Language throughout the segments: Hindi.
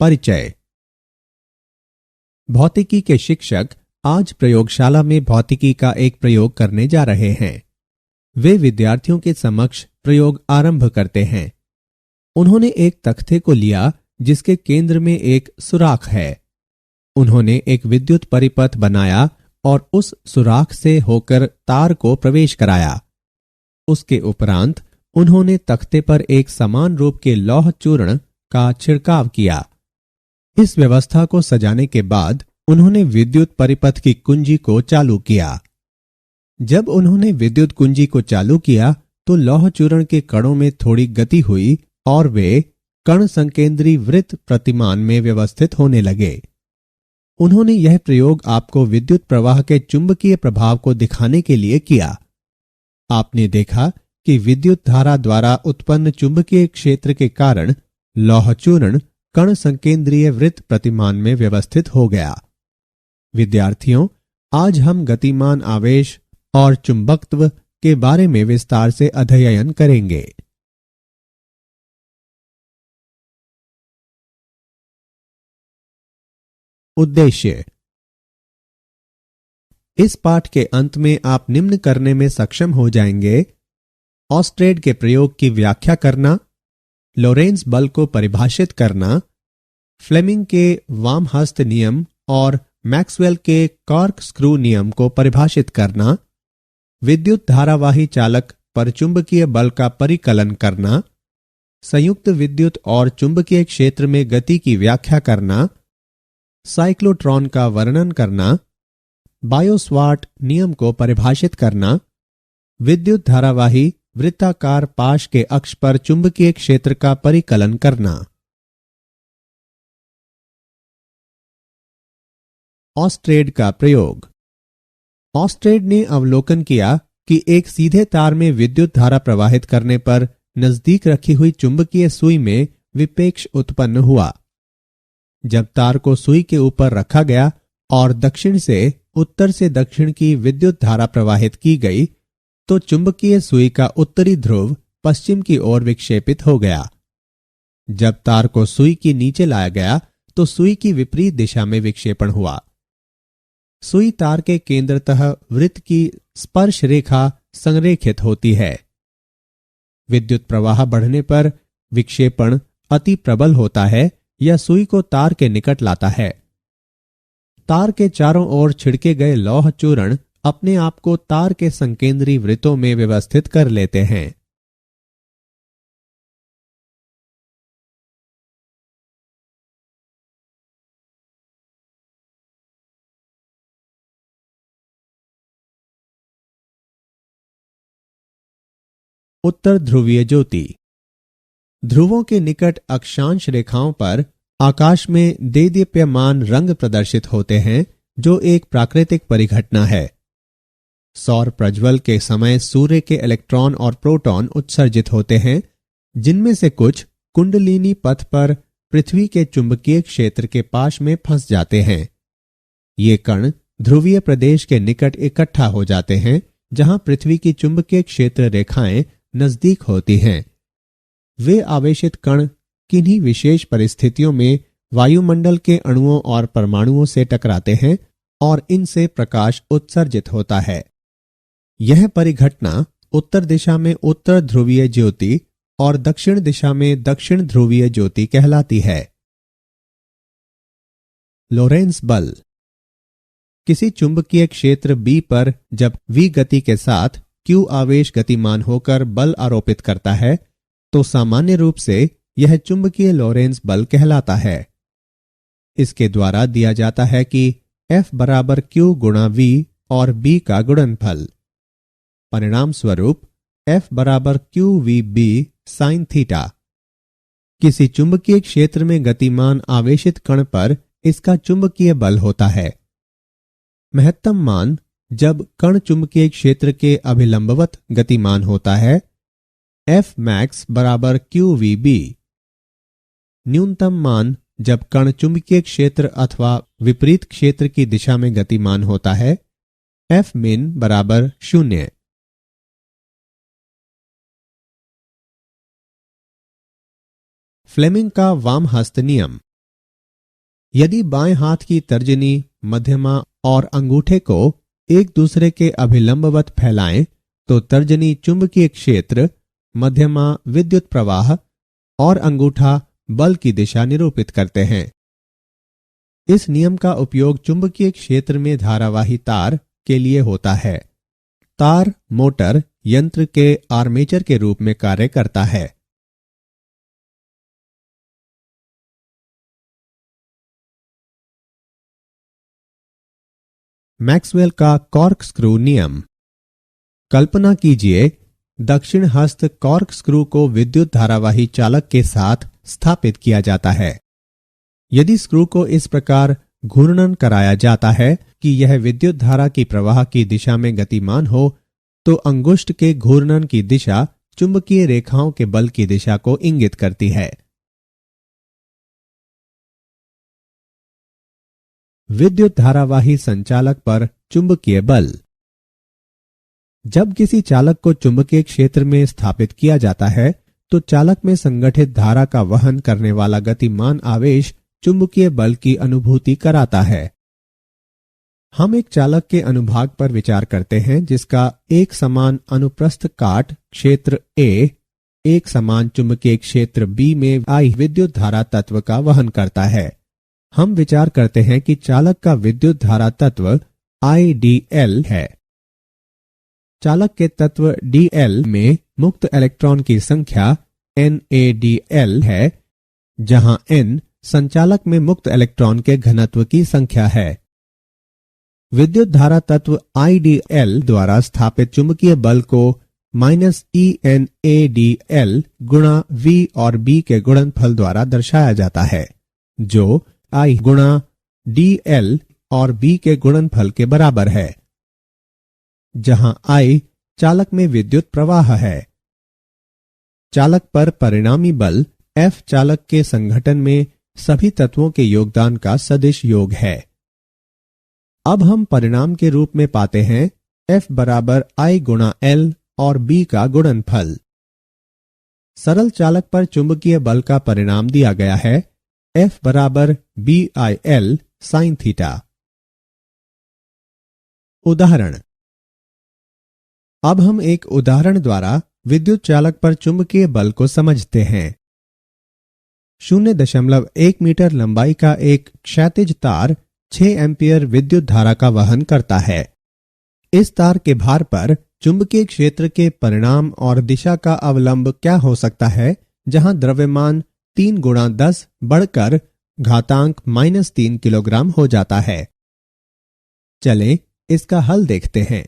परिचय। भौतिकी के शिक्षक आज प्रयोगशाला में भौतिकी का एक प्रयोग करने जा रहे हैं। वे विद्यार्थियों के समक्ष प्रयोग आरंभ करते हैं। उन्होंने एक तख्ते को लिया जिसके केंद्र में एक सुराख है। उन्होंने एक विद्युत परिपथ बनाया और उस सुराख से होकर तार को प्रवेश कराया। उसके उपरांत उन्होंने तख्ते पर एक समान रूप के लौह चूर्ण का छिड़काव किया। इस व्यवस्था को सजाने के बाद उन्होंने विद्युत परिपथ की कुंजी को चालू किया। जब उन्होंने विद्युत कुंजी को चालू किया तो लौह चूर्ण के कणों में थोड़ी गति हुई और वे कण संकेंद्री वृत्त प्रतिमान में व्यवस्थित होने लगे। उन्होंने यह प्रयोग आपको विद्युत प्रवाह के चुंबकीय प्रभाव को दिखाने के लिए किया। आपने देखा कि विद्युत धारा द्वारा उत्पन्न चुंबकीय क्षेत्र के कारण लौह चूर्ण कण संकेंद्रीय वृत्त प्रतिमान में व्यवस्थित हो गया। विद्यार्थियों, आज हम गतिमान आवेश और चुंबकत्व के बारे में विस्तार से अध्ययन करेंगे। उद्देश्य। इस पाठ के अंत में आप निम्न करने में सक्षम हो जाएंगे: ऑस्ट्रेड के प्रयोग की व्याख्या करना, लोरेंज बल को परिभाषित करना, फ्लेमिंग के वामहस्त नियम और मैक्सवेल के कॉर्क स्क्रू नियम को परिभाषित करना, विद्युत धारावाही चालक पर चुंबकीय बल का परिकलन करना, संयुक्त विद्युत और चुंबकीय क्षेत्र में गति की व्याख्या करना, साइक्लोट्रॉन का वर्णन करना, बायो-स्वार्ट नियम को परिभाषित करना, विद्युत धारावाही वृत्ताकार पाश के अक्ष पर चुंबकीय क्षेत्र का परिकलन करना। ऑस्ट्रेड का प्रयोग। ऑस्ट्रेड ने अवलोकन किया कि एक सीधे तार में विद्युत धारा प्रवाहित करने पर नजदीक रखी हुई चुंबकीय सुई में विपेक्ष उत्पन्न हुआ। जब तार को सुई के ऊपर रखा गया और दक्षिण से उत्तर से दक्षिण की विद्युत धारा प्रवाहित की गई तो चुंबकीय सुई का उत्तरी ध्रुव पश्चिम की ओर विक्षेपित हो गया। जब तार को सुई के नीचे लाया गया तो सुई की विपरीत दिशा में विक्षेपण हुआ। सुई तार के केंद्रतः वृत्त की स्पर्श रेखा संरेखित होती है। विद्युत प्रवाह बढ़ने पर विक्षेपण अति प्रबल होता है या सुई को तार के निकट लाता है। तार के चारों ओर छिड़के गए लौह चूर्ण अपने आप को तार के संकेंद्री वृत्तों में व्यवस्थित कर लेते हैं। उत्तर ध्रुवीय ज्योति। ध्रुवों के निकट अक्षांश रेखाओं पर आकाश में देदीप्यमान रंग प्रदर्शित होते हैं, जो एक प्राकृतिक परिघटना है। सौर प्रज्वल के समय सूर्य के इलेक्ट्रॉन और प्रोटॉन उत्सर्जित होते हैं, जिनमें से कुछ कुंडलिनी पथ पर पृथ्वी के चुंबकीय क्षेत्र के पाश में फंस जाते हैं। ये कण ध्रुवीय प्रदेश के निकट इकट्ठा हो जाते हैं, जहां पृथ्वी की चुंबकीय क्षेत्र रेखाएं नजदीक होती हैं। वे आवेशित कण किन्हीं विशेष परिस्थितियों में वायुमंडल के अणुओं और परमाणुओं से टकराते हैं और इनसे प्रकाश उत्सर्जित होता है। यह परिघटना उत्तर दिशा में उत्तर ध्रुवीय ज्योति और दक्षिण दिशा में दक्षिण ध्रुवीय ज्योति कहलाती है। लोरेंज बल। किसी चुंबकीय क्षेत्र B पर जब V गति के साथ Q आवेश गतिमान होकर बल आरोपित करता है तो सामान्य रूप से यह चुंबकीय लोरेंज बल कहलाता है। इसके द्वारा दिया जाता है कि F बराबर Q गुणा V और B का गुणनफल। परिणाम स्वरूप F बराबर QVB sin थीटा। किसी चुंबकीय क्षेत्र में गतिमान आवेशित कण पर इसका चुंबकीय बल होता है। महत्तम मान जब कण चुंबकीय क्षेत्र के अभिलंबवत गतिमान होता है, F max बराबर QVB। न्यूनतम मान जब कण चुंबकीय क्षेत्र अथवा विपरीत क्षेत्र की दिशा में गतिमान होता है, F min बराबर 0। फ्लेमिंग का वामहस्त नियम। यदि बाएं हाथ की तर्जनी, मध्यमा और अंगूठे को एक दूसरे के अभिलंबवत फैलाएं तो तर्जनी चुंबकीय क्षेत्र, मध्यमा विद्युत प्रवाह और अंगूठा बल की दिशा निरूपित करते हैं। इस नियम का उपयोग चुंबकीय क्षेत्र में धारावाही तार के लिए होता है। तार मोटर यंत्र के आर्मेचर के रूप में कार्य करता है। मैक्सवेल का कॉर्क स्क्रू नियम। कल्पना कीजिए, दक्षिण हस्त कॉर्क स्क्रू को विद्युत धारावाही चालक के साथ स्थापित किया जाता है। यदि स्क्रू को इस प्रकार घूर्णन कराया जाता है कि यह विद्युत धारा की प्रवाह की दिशा में गतिमान हो, तो अंगुष्ठ के घूर्णन की दिशा चुंबकीय रेखाओं के बल की दिशा को इंगित करती है। विद्युत धारावाही संचालक पर चुंबकीय बल। जब किसी चालक को चुंबकीय क्षेत्र में स्थापित किया जाता है तो चालक में संगठित धारा का वहन करने वाला गतिमान आवेश चुंबकीय बल की अनुभूति कराता है। हम एक चालक के अनुभाग पर विचार करते हैं जिसका एक समान अनुप्रस्थ काट क्षेत्र A एक समान चुंबकीय क्षेत्र B में आई विद्युत धारा तत्व का वहन करता है। हम विचार करते हैं कि चालक का विद्युत धारा तत्व IDL है। चालक के तत्व DL में मुक्त इलेक्ट्रॉन की संख्या NaDL है, जहां N संचालक में मुक्त इलेक्ट्रॉन के घनत्व की संख्या है। विद्युत धारा तत्व IDL द्वारा स्थापित चुंबकीय बल को -ENaDL गुणा V और B के गुणनफल द्वारा दर्शाया जाता है, जो I गुणा DL और B के गुणनफल के बराबर है, जहां I चालक में विद्युत प्रवाह है। चालक पर परिणामी बल F चालक के संघटन में सभी तत्वों के योगदान का सदिश योग है। अब हम परिणाम के रूप में पाते हैं F बराबर I गुणा L और B का गुणनफल। सरल चालक पर चुंबकीय बल का परिणाम दिया गया है F बराबर BIL sin थीटा। उदाहरण। अब हम एक उदाहरण द्वारा विद्युत चालक पर चुंबकीय बल को समझते हैं। 0.1 मीटर लंबाई का एक क्षैतिज तार 6 एम्पीयर विद्युत धारा का वहन करता है। इस तार के भार पर चुंबकीय क्षेत्र के परिणाम और दिशा का अवलंब क्या हो सकता है, जहां द्रव्यमान 3 गुणा 10 बढ़कर घातांक -3 किलोग्राम हो जाता है। चलें इसका हल देखते हैं।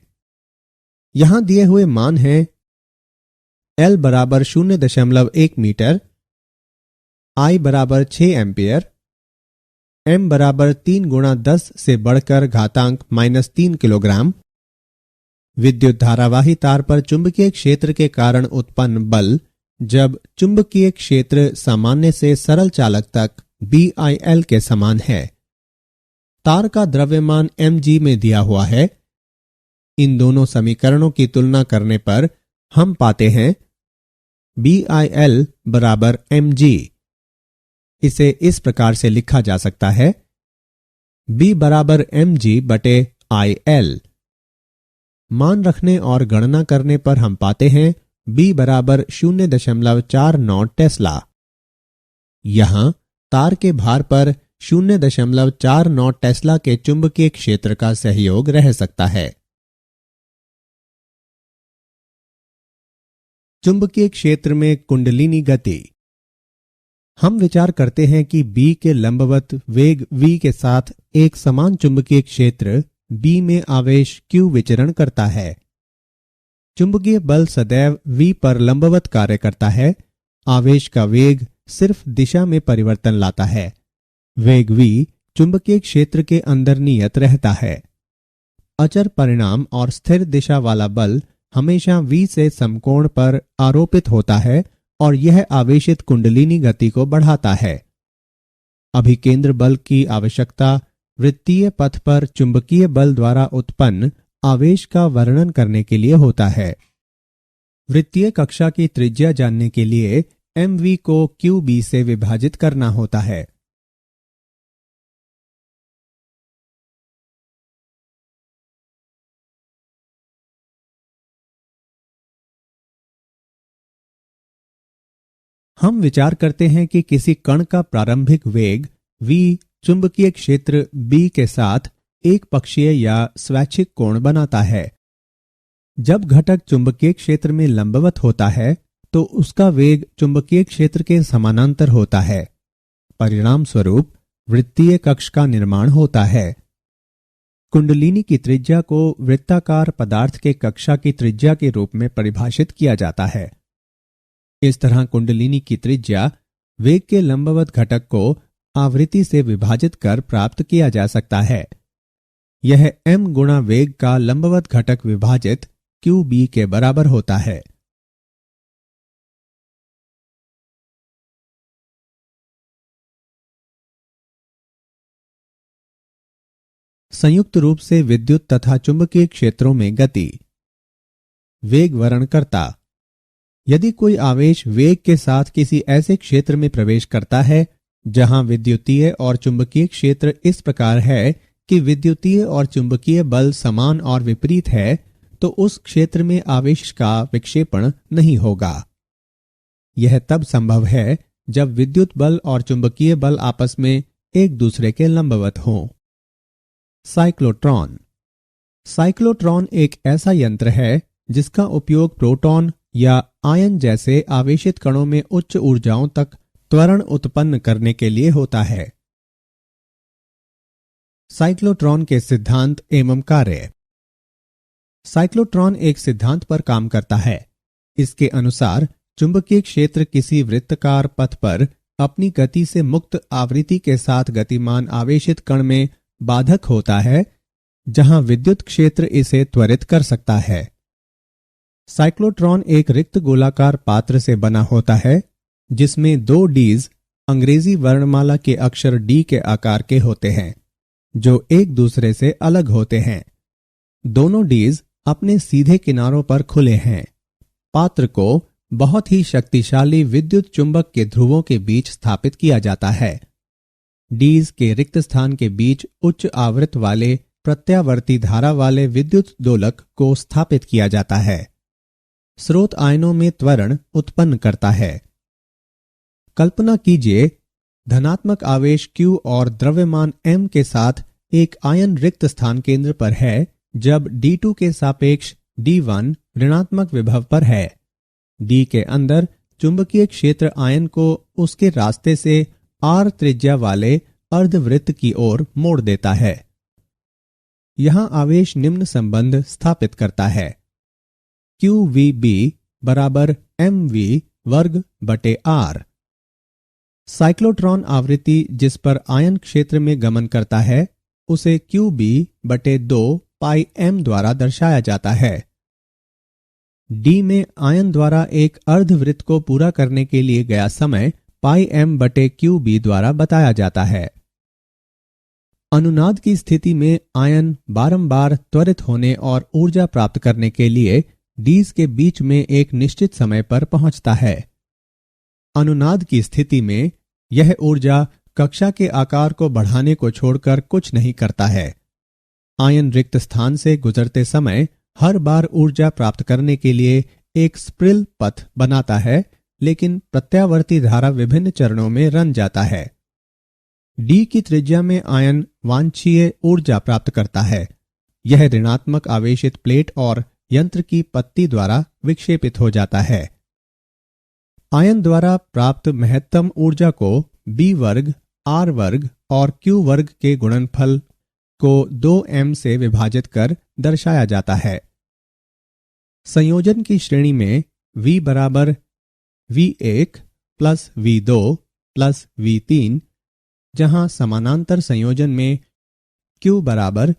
यहां दिए हुए मान हैं L बराबर 0.1 मीटर, I बराबर 6 एम्पियर, M बराबर 3 गुणा 10 से बढ़कर घातांक -3 किलोग्राम। विद्युत धारावाही तार पर चुंबकीय क्षेत्र के कारण उत्पन्न बल जब चुंबकीय क्षेत्र सामान्य से सरल चालक तक BIL के समान है। तार का द्रव्यमान mg में दिया हुआ है। इन दोनों समीकरणों की तुलना करने पर हम पाते हैं BIL बराबर mg। इसे इस प्रकार से लिखा जा सकता है B बराबर mg बटे IL। मान रखने और गणना करने पर हम पाते हैं B बराबर 0.49 टेस्ला। यहां तार के भार पर 0.49 टेस्ला के चुंबकीय क्षेत्र का सहयोग रह सकता है। चुंबकीय क्षेत्र में कुंडलिनी गति। हम विचार करते हैं कि B के लंबवत वेग V के साथ एक समान चुंबकीय क्षेत्र B में आवेश Q विचरण करता है। चुंबकीय बल सदैव V पर लंबवत कार्य करता है। आवेश का वेग सिर्फ दिशा में परिवर्तन लाता है। वेग V चुंबकीय क्षेत्र के अंदर नियत रहता है। अचर परिणाम और स्थिर दिशा वाला बल हमेशा V से समकोण पर आरोपित होता है और यह आवेशित कुंडलिनी गति को बढ़ाता है। अभिकेंद्र बल की आवश्यकता वृत्तीय पथ पर चुंबकीय बल द्वारा उत्पन्न आवेश का वर्णन करने के लिए होता है। वृत्तीय कक्षा की त्रिज्या जानने के लिए mv को qb से विभाजित करना होता है। हम विचार करते हैं कि किसी कण का प्रारंभिक वेग v चुंबकीय क्षेत्र B के साथ एक पक्षीय या स्वैच्छिक कोण बनाता है। जब घटक चुंबकीय क्षेत्र में लंबवत होता है तो उसका वेग चुंबकीय क्षेत्र के समानांतर होता है। परिणाम स्वरूप वृत्तीय कक्ष का निर्माण होता है। कुंडलिनी की त्रिज्या को वृत्ताकार पदार्थ के कक्षा की त्रिज्या के रूप में परिभाषित किया जाता है। इस तरह कुंडलिनी की त्रिज्या वेग के लंबवत घटक को आवृत्ति से विभाजित कर प्राप्त किया जा सकता है। यह m गुणा वेग का लंबवत घटक विभाजित QB के बराबर होता है। संयुक्त रूप से विद्युत तथा चुंबकीय क्षेत्रों में गति। वेग वर्णनकर्ता। यदि कोई आवेश वेग के साथ किसी ऐसे क्षेत्र में प्रवेश करता है जहां विद्युतीय और चुंबकीय क्षेत्र इस प्रकार है कि विद्युतीय और चुंबकीय बल समान और विपरीत है, तो उस क्षेत्र में आवेश का विक्षेपण नहीं होगा। यह तब संभव है जब विद्युत बल और चुंबकीय बल आपस में एक दूसरे के लंबवत हों। साइक्लोट्रॉन। साइक्लोट्रॉन एक ऐसा यंत्र है जिसका उपयोग प्रोटॉन या आयन जैसे आवेशित कणों में उच्च ऊर्जाओं तक त्वरण उत्पन्न करने के लिए होता है। साइक्लोट्रॉन के सिद्धांत एवं कार्य। साइक्लोट्रॉन एक सिद्धांत पर काम करता है। इसके अनुसार चुंबकीय क्षेत्र किसी वृत्ताकार पथ पर अपनी गति से मुक्त आवृत्ति के साथ गतिमान आवेशित कण में बाधक होता है, जहां विद्युत क्षेत्र इसे त्वरित कर सकता है। साइक्लोट्रॉन एक रिक्त गोलाकार पात्र से बना होता है जिसमें दो डीज अंग्रेजी वर्णमाला के अक्षर डी के आकार के होते हैं, जो एक दूसरे से अलग होते हैं। दोनों डीज अपने सीधे किनारों पर खुले हैं। पात्र को बहुत ही शक्तिशाली विद्युत चुंबक के ध्रुवों के बीच स्थापित किया जाता है। डीज के रिक्त स्थान के बीच उच्च आवृत्ति वाले प्रत्यावर्ती धारा वाले विद्युत दोलक को स्थापित किया जाता है। स्रोत आयनों में त्वरण उत्पन्न करता है। कल्पना कीजिए धनात्मक आवेश Q और द्रव्यमान M के साथ एक आयन रिक्त स्थान केंद्र पर है जब D2 के सापेक्ष D1 ऋणात्मक विभव पर है। D के अंदर चुंबकीय क्षेत्र आयन को उसके रास्ते से R त्रिज्या वाले अर्धवृत्त की ओर मोड़ देता है। यहां आवेश निम्न संबंध स्थापित करता है। QVB बराबर MV वर्ग बटे R। साइक्लोट्रॉन आवृत्ति जिस पर आयन क्षेत्र में गमन करता है उसे QB बटे 2 पाई M द्वारा दर्शाया जाता है। D में आयन द्वारा एक अर्धवृत्त को पूरा करने के लिए गया समय पाई M बटे QB द्वारा बताया जाता है। अनुनाद की स्थिति में आयन बारंबार त्वरित होने और ऊर्जा प्राप्त करने के लिए डीज के बीच में एक निश्चित समय पर पहुंचता है। अनुनाद की स्थिति में यह ऊर्जा कक्षा के आकार को बढ़ाने को छोड़कर कुछ नहीं करता है। आयन रिक्त स्थान से गुजरते समय हर बार ऊर्जा प्राप्त करने के लिए एक स्प्रिल पथ बनाता है, लेकिन प्रत्यावर्ती धारा विभिन्न चरणों में रन जाता है। डी की त्रिज्या में आयन वांछनीय ऊर्जा प्राप्त करता है। यह ऋणात्मक आवेशित प्लेट और यंत्र की पत्ती द्वारा विक्षेपित हो जाता है। आयन द्वारा प्राप्त महत्तम ऊर्जा को B वर्ग, R वर्ग और Q वर्ग के गुणनफल को 2m से विभाजित कर दर्शाया जाता है। संयोजन की श्रेणी में V बराबर V1 plus V2 plus V3, जहां समानांतर संयोजन में Q बराबर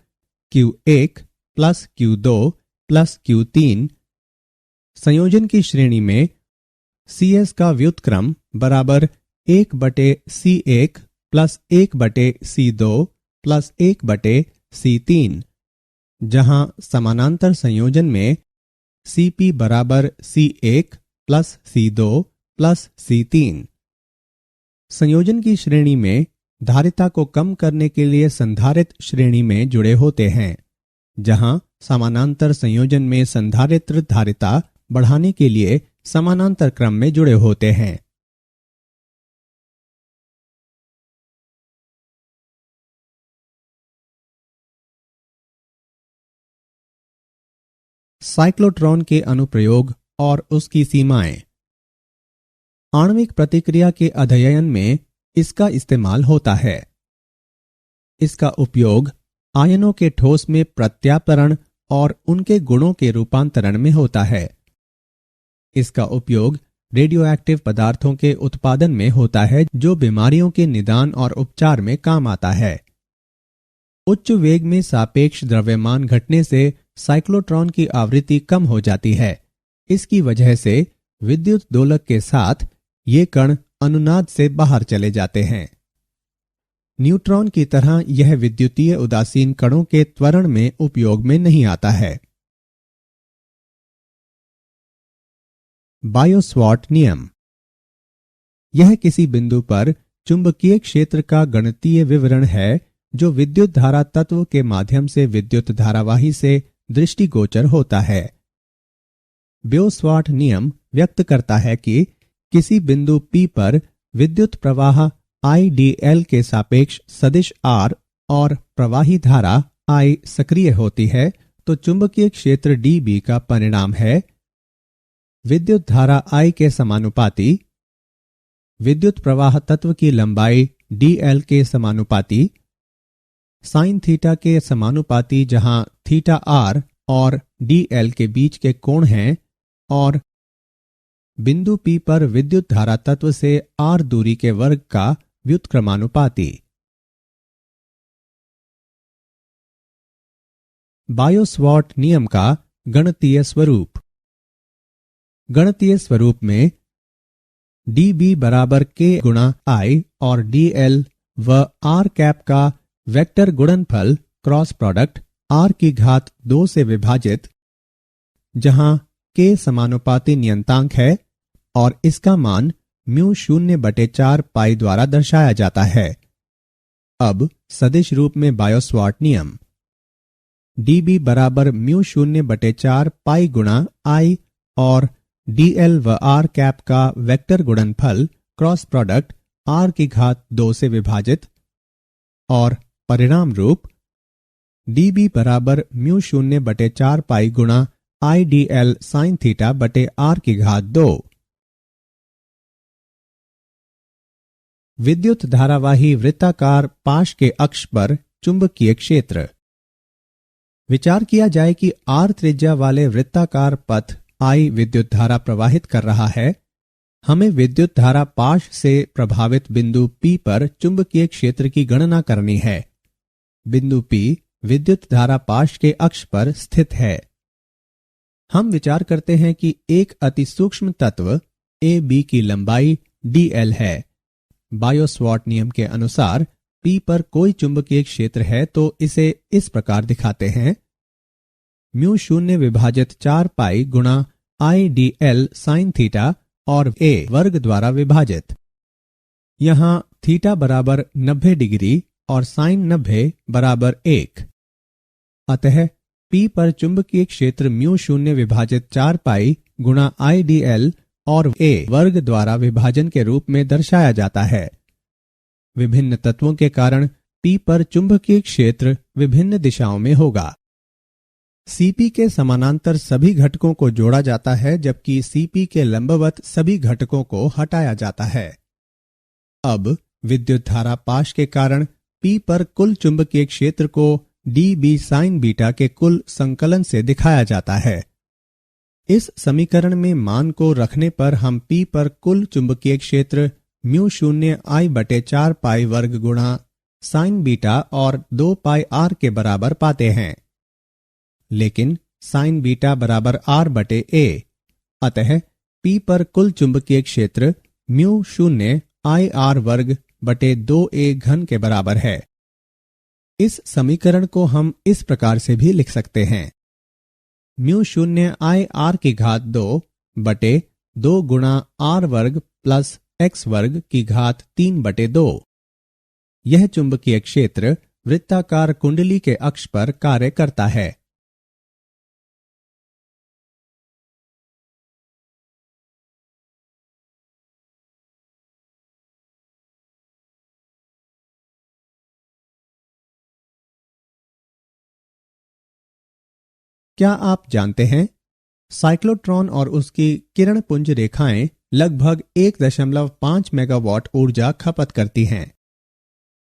Q1 plus Q2 plus Q3, संयोजन की श्रेणी में CS का व्युत्क्रम बराबर 1 बटे C1 प्लस 1 बटे C2 प्लस 1 बटे C3, जहां समानांतर संयोजन में CP बराबर C1 plus C2 plus C3। संयोजन की श्रेणी में धारिता को कम करने के लिए संधारित्र श्रेणी में जुड़े होते हैं, जहां समानांतर संयोजन में संधारित्र धारिता बढ़ाने के लिए समानांतर क्रम में जुड़े होते हैं। साइक्लोट्रॉन के अनुप्रयोग और उसकी सीमाएं। आणविक प्रतिक्रिया के अध्ययन में इसका इस्तेमाल होता है। इसका उपयोग आयनों के ठोस में प्रत्यापरण और उनके गुणों के रूपांतरण में होता है। इसका उपयोग रेडियोएक्टिव पदार्थों के उत्पादन में होता है जो बीमारियों के निदान और उपचार में काम आता है। उच्च वेग में सापेक्ष द्रव्यमान घटने से साइक्लोट्रॉन की आवृत्ति कम हो जाती है। इसकी वजह से विद्युत दोलक के साथ ये कण अनुनाद से बाहर चले जाते हैं। न्यूट्रॉन की तरह यह विद्युतीय उदासीन कणों के त्वरण में उपयोग में नहीं आता है। बायो-सवार्ट नियम। यह किसी बिंदु पर चुंबकीय क्षेत्र का गणितीय विवरण है जो विद्युत धारा तत्व के माध्यम से विद्युत धारावाही से दृष्टिगोचर होता है। बायो-सवार्ट नियम व्यक्त करता है कि किसी बिंदु P पर विद्युत प्रवाह IDL के सापेक्ष सदिश R और प्रवाही धारा I सक्रिय होती है तो चुंबकीय क्षेत्र dB का परिणाम है विद्युत धारा I के समानुपाती, विद्युत प्रवाह तत्व की लंबाई dl के समानुपाती, साइन थीटा के समानुपाती जहां थीटा r और dl के बीच के कोण हैं, और बिंदु P पर विद्युत धारा तत्व से r दूरी के वर्ग का व्युत्क्रमानुपाती। बायो-सवार्ट नियम का गणितीय स्वरूप। गणितीय स्वरूप में dB बराबर k गुणा I और dl व r कैप का वेक्टर गुणनफल क्रॉस प्रोडक्ट r की घात 2 से विभाजित, जहां k समानुपाती नियतांक है और इसका मान μ0/4 पाई द्वारा दर्शाया जाता है। अब सदिश रूप में बायो-सवार्ट नियम। dB बराबर μ0/4 पाई गुणा I और dl व r कैप का वेक्टर गुणनफल क्रॉस प्रोडक्ट r की घात 2 से विभाजित, और परिणाम रूप dB बराबर μ0/4 पाई गुणा I dl साइन थीटा बटे r की घात 2। विद्युत धारावाही वृत्ताकार पाश के अक्ष पर चुंबकीय क्षेत्र। विचार किया जाए कि r त्रिज्या वाले वृत्ताकार पथ I विद्युत धारा प्रवाहित कर रहा है। हमें विद्युत धारा पाश से प्रभावित बिंदु P पर चुंबकीय क्षेत्र की गणना करनी है। बिंदु P विद्युत धारा पाश के अक्ष पर स्थित है। हम विचार करते हैं कि एक अति सूक्ष्म तत्व AB की लंबाई dl है। बायो-सवार्ट नियम के अनुसार P पर कोई चुंबकीय क्षेत्र है तो इसे इस प्रकार दिखाते हैं μ0/4 पाई गुणा I dl साइन थीटा और a वर्ग द्वारा विभाजित। यहाँ थीटा बराबर 90 डिग्री और साइन 90 बराबर 1। अतः P पर चुंबकीय क्षेत्र μ0/4 पाई गुणा I dl और a वर्ग द्वारा विभाजन के रूप में दर्शाया जाता है। विभिन्न तत्वों के कारण P पर चुंबकीय क्षेत्र विभिन्न दिशाओं में होगा। Cp के समानांतर सभी घटकों को जोड़ा जाता है जबकि Cp के लंबवत सभी घटकों को हटाया जाता है। अब विद्युत धारा पाश के कारण P पर कुल चुंबकीय क्षेत्र को dB साइन बीटा के कुल संकलन से दिखाया जाता है। इस समीकरण में मान को रखने पर हम P पर कुल चुंबकीय क्षेत्र μ0I/4 पाई वर्ग गुणा साइन बीटा और 2 पाई r के बराबर पाते हैं। लेकिन साइन बीटा बराबर r/a, अतः P पर कुल चुंबकीय क्षेत्र μ0IR वर्ग बटे 2a घन के बराबर है। इस समीकरण को हम इस प्रकार से भी लिख सकते हैं μ0IR की घात 2 बटे 2 गुणा r वर्ग प्लस x वर्ग की घात 3/2। यह चुंबकीय क्षेत्र वृत्ताकार कुंडली के अक्ष पर कार्य करता है। क्या आप जानते हैं साइक्लोट्रॉन और उसकी किरण पुंज रेखाएं लगभग 1.5 मेगावाट ऊर्जा खपत करती हैं।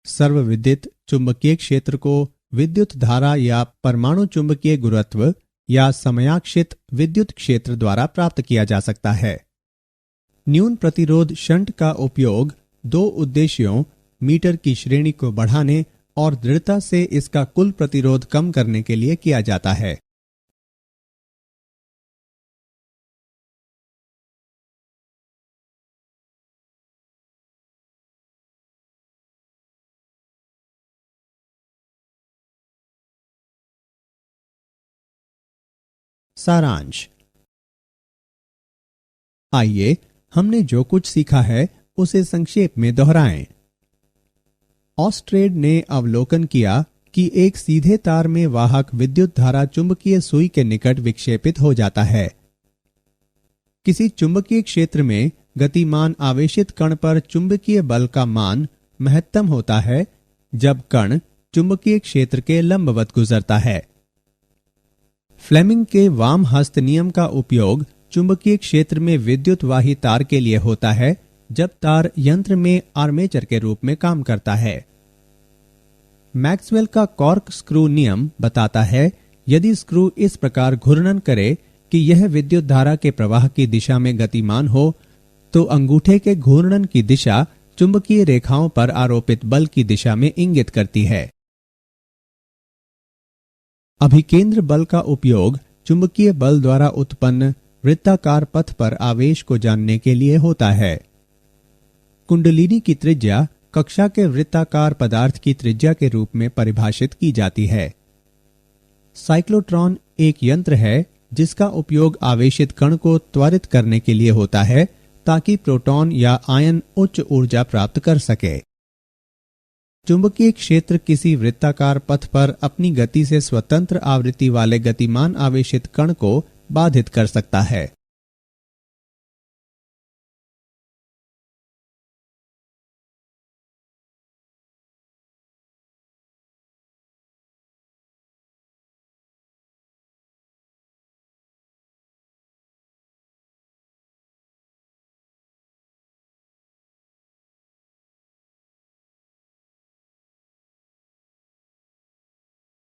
सर्वविदित चुंबकीय क्षेत्र को विद्युत धारा या परमाणु चुंबकीय गुरुत्व या समयाक्षित विद्युत क्षेत्र द्वारा प्राप्त किया जा सकता है। न्यून प्रतिरोध शंट का उपयोग दो उद्देश्यों मीटर की श्रेणी को बढ़ाने और दृढ़ता से इसका कुल प्रतिरोध कम करने के लिए किया जाता है। सारांश। आइए हमने जो कुछ सीखा है उसे संक्षेप में दोहराएं। ऑस्ट्रेड ने अवलोकन किया कि एक सीधे तार में वाहक विद्युत धारा चुंबकीय सुई के निकट विक्षेपित हो जाता है। किसी चुंबकीय क्षेत्र में गतिमान आवेशित कण पर चुंबकीय बल का मान महत्तम होता है जब कण चुंबकीय क्षेत्र के लंबवत गुजरता है। फ्लेमिंग के वाम हस्त नियम का उपयोग चुंबकीय क्षेत्र में विद्युत वाही तार के लिए होता है जब तार यंत्र में आर्मेचर के रूप में काम करता है। मैक्सवेल का कॉर्क स्क्रू नियम बताता है यदि स्क्रू इस प्रकार घूर्णन करे कि यह विद्युत धारा के प्रवाह की दिशा में गतिमान हो तो अंगूठे के घूर्णन की दिशा चुंबकीय रेखाओं पर आरोपित बल की दिशा में इंगित करती है। अभिकेंद्र बल का उपयोग चुंबकीय बल द्वारा उत्पन्न वृत्ताकार पथ पर आवेश को जानने के लिए होता है। कुंडलिनी की त्रिज्या कक्षा के वृत्ताकार पदार्थ की त्रिज्या के रूप में परिभाषित की जाती है। साइक्लोट्रॉन एक यंत्र है जिसका उपयोग आवेशित कण को त्वरित करने के लिए होता है ताकि प्रोटॉन या आयन उच्च ऊर्जा प्राप्त कर सके। चुंबकीय क्षेत्र किसी वृत्ताकार पथ पर अपनी गति से स्वतंत्र आवृत्ति वाले गतिमान आवेशित कण को बाधित कर सकता है।